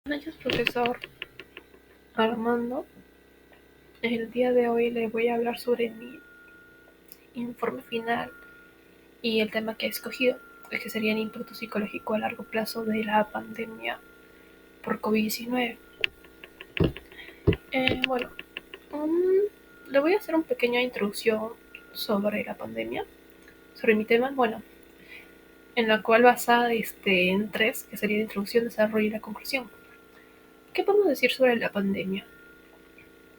Buenas noches, profesor Armando. El día de hoy le voy a hablar sobre mi informe final y el tema que he escogido, que sería el impacto psicológico a largo plazo de la pandemia por COVID-19. Bueno, le voy a hacer una pequeña introducción sobre la pandemia, sobre mi tema, bueno, en la cual basada en tres, que sería la introducción, desarrollo y la conclusión. ¿Qué podemos decir sobre la pandemia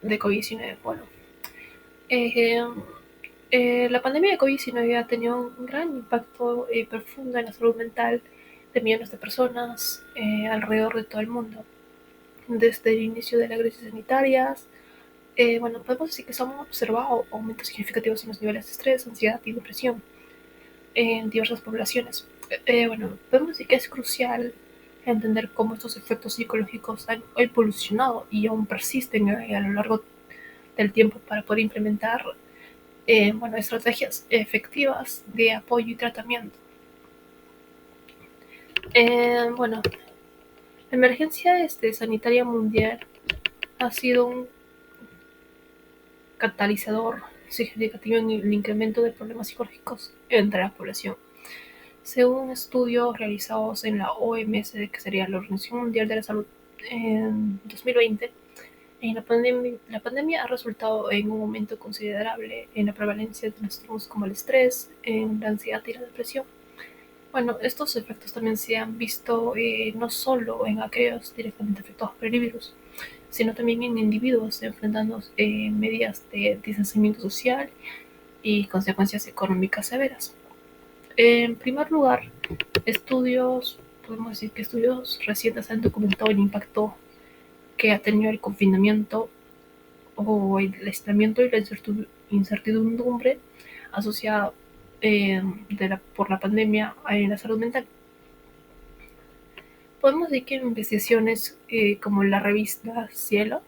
de COVID-19? Bueno, eh, la pandemia de COVID-19 ha tenido un gran impacto profundo en la salud mental de millones de personas alrededor de todo el mundo. Desde el inicio de las crisis sanitarias, bueno, podemos decir que se han observado aumentos significativos en los niveles de estrés, ansiedad y depresión en diversas poblaciones. Bueno, podemos decir que es crucial entender cómo estos efectos psicológicos han evolucionado y aún persisten a lo largo del tiempo para poder implementar bueno, estrategias efectivas de apoyo y tratamiento. Bueno, la emergencia sanitaria mundial ha sido un catalizador significativo en el incremento de problemas psicológicos entre la población. Según estudios realizados en la OMS, que sería la Organización Mundial de la Salud, en 2020, la pandemia ha resultado en un aumento considerable en la prevalencia de trastornos como el estrés, en la ansiedad y la depresión. Bueno, estos efectos también se han visto no solo en aquellos directamente afectados por el virus, sino también en individuos enfrentando medidas de distanciamiento social y consecuencias económicas severas. En primer lugar, podemos decir que estudios recientes han documentado el impacto que ha tenido el confinamiento o el aislamiento y la incertidumbre asociada por la pandemia en la salud mental. Podemos decir que investigaciones como la revista Cielo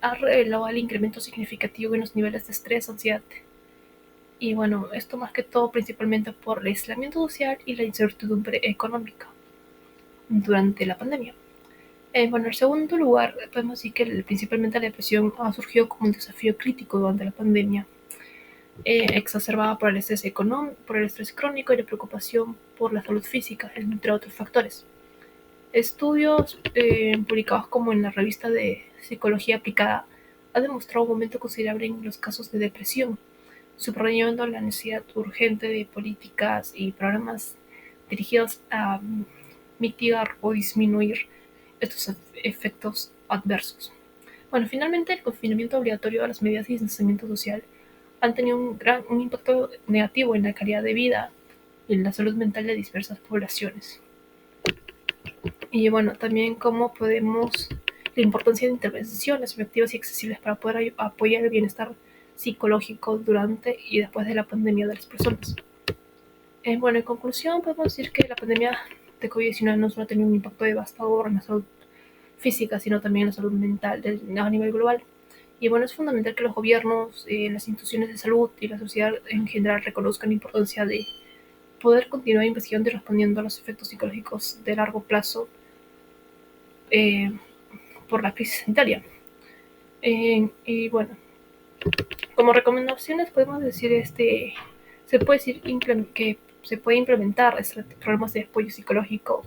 ha revelado el incremento significativo en los niveles de estrés, ansiedad. Y bueno, esto más que todo principalmente por el aislamiento social y la incertidumbre económica durante la pandemia. Bueno, en segundo lugar, podemos decir que principalmente la depresión ha surgido como un desafío crítico durante la pandemia, exacerbada por el estrés crónico y la preocupación por la salud física, entre otros factores. Estudios publicados como en la revista de Psicología Aplicada han demostrado un aumento considerable en los casos de depresión, subrayando la necesidad urgente de políticas y programas dirigidos a mitigar o disminuir estos efectos adversos. Bueno, finalmente el confinamiento obligatorio a las medidas de distanciamiento social han tenido un impacto negativo en la calidad de vida y en la salud mental de diversas poblaciones. Y bueno, también la importancia de intervenciones efectivas y accesibles para poder apoyar el bienestar psicológico durante y después de la pandemia de las personas. Bueno, en conclusión, podemos decir que la pandemia de COVID-19 no solo ha tenido un impacto devastador en la salud física, sino también en la salud mental a nivel global. Y bueno, es fundamental que los gobiernos, las instituciones de salud y la sociedad en general reconozcan la importancia de poder continuar investigando y respondiendo a los efectos psicológicos de largo plazo eh, por la crisis sanitaria. Y bueno, como recomendaciones podemos decir se puede decir que se puede implementar programas de apoyo psicológico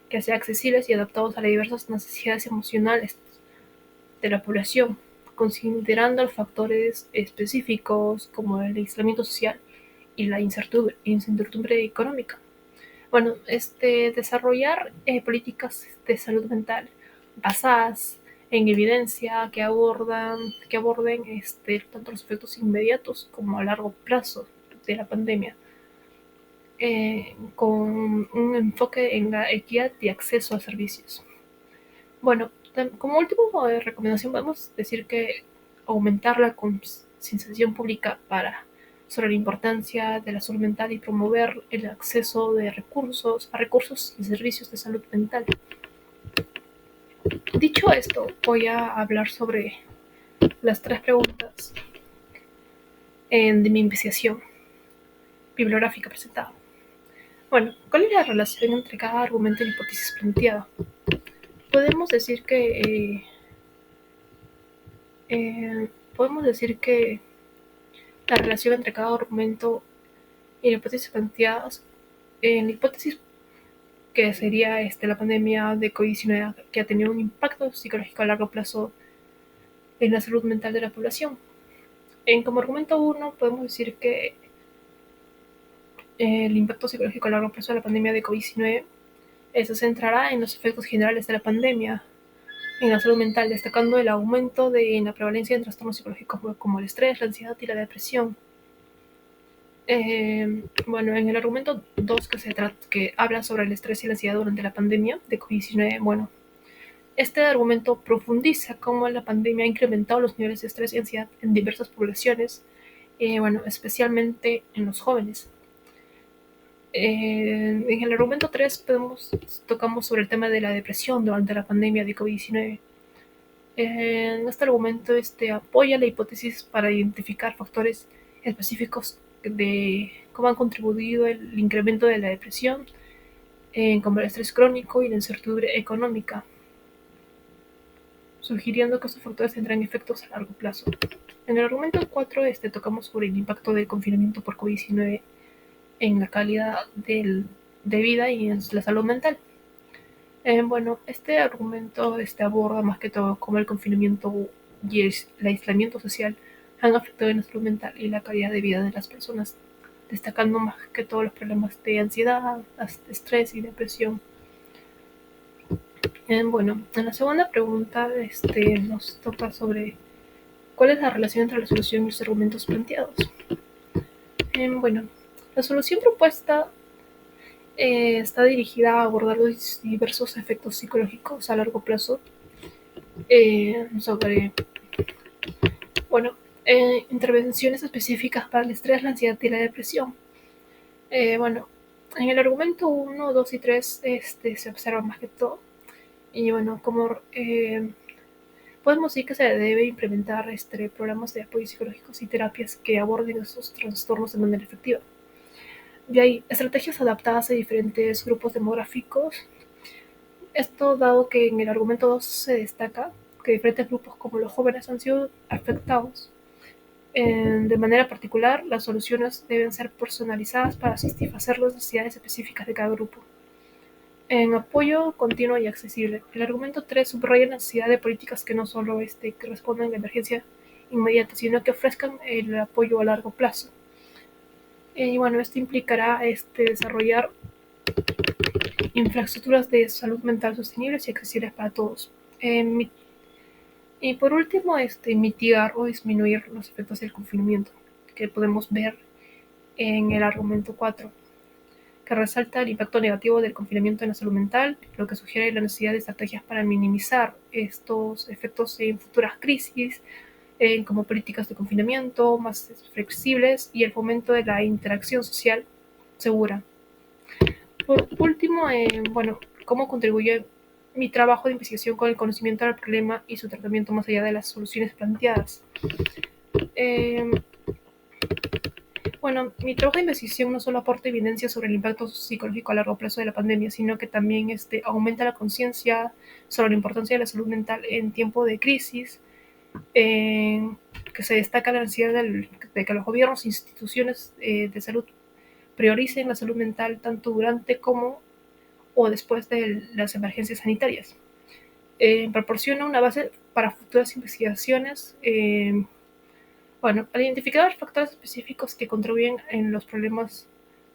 que sean accesibles y adaptados a las diversas necesidades emocionales de la población, considerando los factores específicos como el aislamiento social y la incertidumbre económica. Bueno, desarrollar políticas de salud mental basadas en evidencia que aborden tanto los efectos inmediatos como a largo plazo de la pandemia, con un enfoque en la equidad y acceso a servicios. Bueno, como última recomendación podemos decir que aumentar la concienciación pública sobre la importancia de la salud mental y promover el acceso a recursos y servicios de salud mental. Dicho esto, voy a hablar sobre las tres preguntas de mi investigación bibliográfica presentada. Bueno, ¿cuál es la relación entre cada argumento y la hipótesis planteada? podemos decir que eh, podemos decir que la relación entre cada argumento y la hipótesis planteadas, en la hipótesis que sería la pandemia de COVID-19, que ha tenido un impacto psicológico a largo plazo en la salud mental de la población. Como argumento uno, podemos decir que el impacto psicológico a largo plazo de la pandemia de COVID-19 se centrará en los efectos generales de la pandemia en la salud mental, destacando el aumento de la prevalencia de trastornos psicológicos como el estrés, la ansiedad y la depresión. Bueno, en el argumento 2 que habla sobre el estrés y la ansiedad durante la pandemia de COVID-19, bueno, este argumento profundiza cómo la pandemia ha incrementado los niveles de estrés y ansiedad en diversas poblaciones, bueno, especialmente en los jóvenes. En el argumento 3 tocamos sobre el tema de la depresión durante la pandemia de COVID-19. En este argumento apoya la hipótesis para identificar factores específicos de cómo han contribuido el incremento de la depresión, como el estrés crónico y la incertidumbre económica, sugiriendo que estos factores tendrán efectos a largo plazo. En el argumento 4 tocamos sobre el impacto del confinamiento por COVID-19 en la calidad de vida y en la salud mental. Bueno, este argumento aborda más que todo cómo el confinamiento y el aislamiento social han afectado en la salud mental y la calidad de vida de las personas, destacando más que todo los problemas de ansiedad, estrés y depresión. Bueno, en la segunda pregunta nos toca sobre cuál es la relación entre la solución y los argumentos planteados. Bueno, la solución propuesta está dirigida a abordar los diversos efectos psicológicos a largo plazo sobre, bueno, intervenciones específicas para el estrés, la ansiedad y la depresión. Bueno, en el argumento 1, 2 y 3 se observa más que todo. Y bueno, como podemos decir que se debe implementar programas de apoyo psicológicos y terapias que aborden esos trastornos de manera efectiva. De ahí, estrategias adaptadas a diferentes grupos demográficos. Esto dado que en el argumento 2 se destaca que diferentes grupos como los jóvenes han sido afectados. De manera particular, las soluciones deben ser personalizadas para satisfacer las necesidades específicas de cada grupo. En apoyo continuo y accesible, el argumento 3 subraya la necesidad de políticas que no solo que respondan a la emergencia inmediata, sino que ofrezcan el apoyo a largo plazo. Y bueno, esto implicará desarrollar infraestructuras de salud mental sostenibles y accesibles para todos. Y por último, mitigar o disminuir los efectos del confinamiento, que podemos ver en el argumento 4, que resalta el impacto negativo del confinamiento en la salud mental, lo que sugiere la necesidad de estrategias para minimizar estos efectos en futuras crisis, como políticas de confinamiento más flexibles y el fomento de la interacción social segura. Por último, bueno, cómo contribuye mi trabajo de investigación con el conocimiento del problema y su tratamiento más allá de las soluciones planteadas. Bueno, mi trabajo de investigación no solo aporta evidencia sobre el impacto psicológico a largo plazo de la pandemia, sino que también aumenta la conciencia sobre la importancia de la salud mental en tiempo de crisis, que se destaca la necesidad de que los gobiernos e instituciones de salud prioricen la salud mental tanto durante como o después de las emergencias sanitarias. Proporciona una base para futuras investigaciones. Bueno, al identificar los factores específicos que contribuyen en los problemas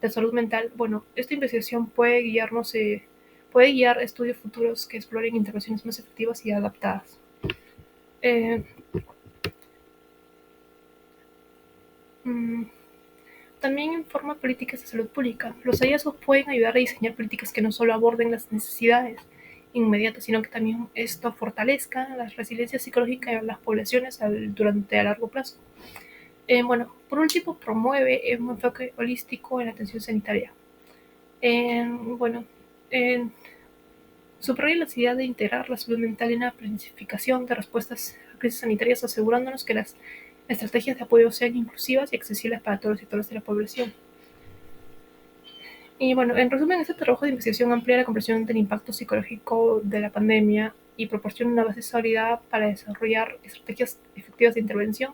de salud mental, bueno, esta investigación puede guiar estudios futuros que exploren intervenciones más efectivas y adaptadas. También informa políticas de salud pública. Los hallazgos pueden ayudar a diseñar políticas que no solo aborden las necesidades inmediatas, sino que también esto fortalezca la resiliencia psicológica de las poblaciones durante a largo plazo. Bueno, por último, promueve un enfoque holístico en la atención sanitaria. Bueno, subraya la necesidad de integrar la salud mental en la planificación de respuestas a crisis sanitarias, asegurándonos que las estrategias de apoyo sean inclusivas y accesibles para todos los sectores de la población. Y bueno, en resumen, este trabajo de investigación amplía la comprensión del impacto psicológico de la pandemia y proporciona una base sólida para desarrollar estrategias efectivas de intervención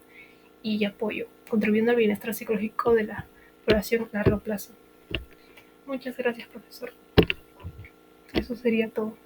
y apoyo, contribuyendo al bienestar psicológico de la población a largo plazo. Muchas gracias, profesor. Eso sería todo.